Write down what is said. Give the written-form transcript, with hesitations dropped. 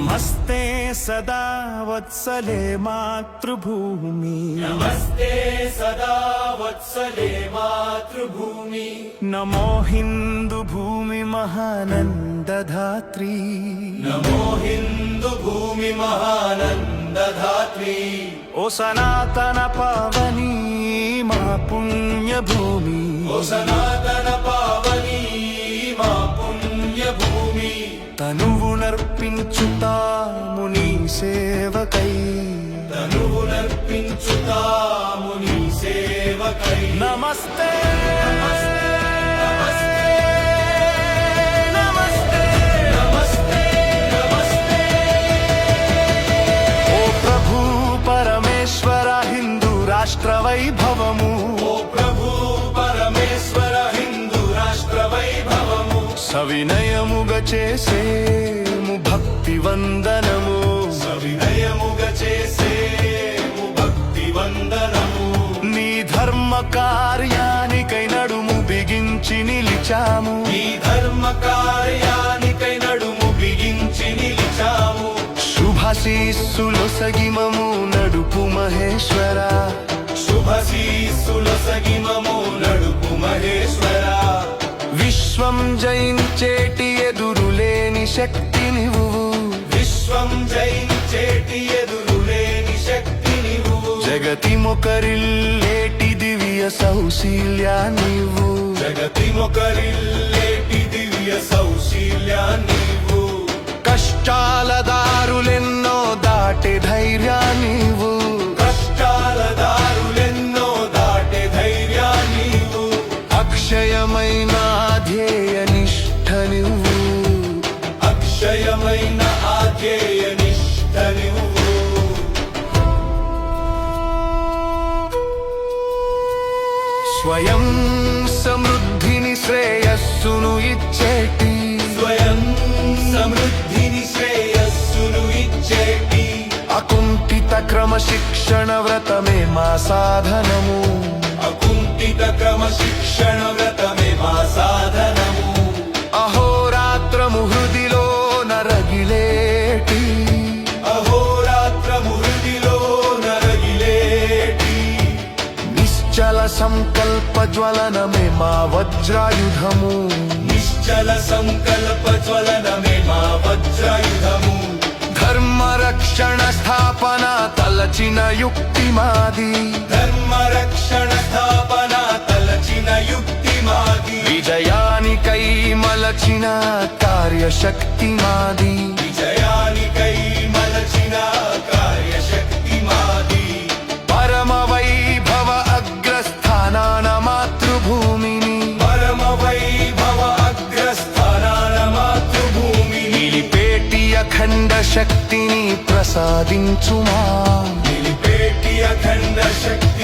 नमस्ते सदा वत्सले मातृभूमि नमस्ते सदा वत्सले मातृभूमि नमो हिंदू भूमि महानंदधात्री नमो हिंदू भूमि महानंदधात्री ओ सनातन पावनी मा पुण्य भूमि ओ सनातन पावनी मा पुण्य भूमि तनुवुनर्पिंचुता मुनि सेवकै तनुवुनर्पिंचुता मुनि सेवकै नमस्ते రాష్ట్ర వైభవము ఓ ప్రభు పరమేశ్వర హిందూ రాష్ట్ర వైభవము సవినయముగా చేసేము భక్తి వందనము సవినయముగా చేసేము భక్తి వందనము నీ ధర్మ కార్యానికై నడుము బిగించి నిలిచాము నీ ధర్మ కార్యానికై నడుము బిగించి నిలిచాము శుభాశీస్సులొసగి మము నడుపు మహేశ్వర శుభాశీస్సులొసగి మము నడుపు మహేశ్వర విశ్వం జయించేటి ఎదురులేని శక్తి నీవు విశ్వం జయించేటి ఎదురులేని శక్తి నీవు జగతి మొకరిల్లేటి దివ్య సౌశీల్యా నీవు జగతి మొకరిల్లేటి దివ్య సౌశీల్యా నీవు కష్టాల దారులెన్నో దాటే ధైర్యా నీవు కష్టాల దారులెన్నో దాటే ధైర్యా నీవు అక్షయమైన ధ్యేయ నిష్ఠ నువ్వు అక్షయమైన ఆధ్యేయ నిష్ఠ నువ్వు స్వయం సమృద్ధిని శ్రేయస్సును ఇచ్చేటి స్వయం సమృద్ధిని శ్రేయస్సును ఇచ్చేటి అకుంఠిత క్రమశిక్షణ వ్రతమే మా సాధనము అకుంఠిత క్రమశిక్షణ వ్రతమే మా సాధనము అహోరాత్రము హృదిలో నరగిలేటి అహోరాత్రము హృదిలో నరగిలేటి నిశ్చల సంకల్ప జ్వలనమే మా వజ్రాయుధము నిశ్చల సంకల్ప జ్వలనమే మా వజ్రాయుధము ధర్మ రక్షణ స్థాపన తలచిన యుక్తి మాది ధర్మ రక్షణ స్థాపన తలచిన యుక్తి మాది విజయానికై మలచిన కార్యశక్తి మాది విజయానికై మలచిన కార్యశక్తి మాది పరమ వైభవ అగ్రస్థానాన మాతృభూమిని పరమ వైభవ అగ్రస్థానాన మాతృభూమిని నిలిపేటి అఖండ శక్తిని ప్రసాదించుమా నిలిపేటి అఖండ శక్తి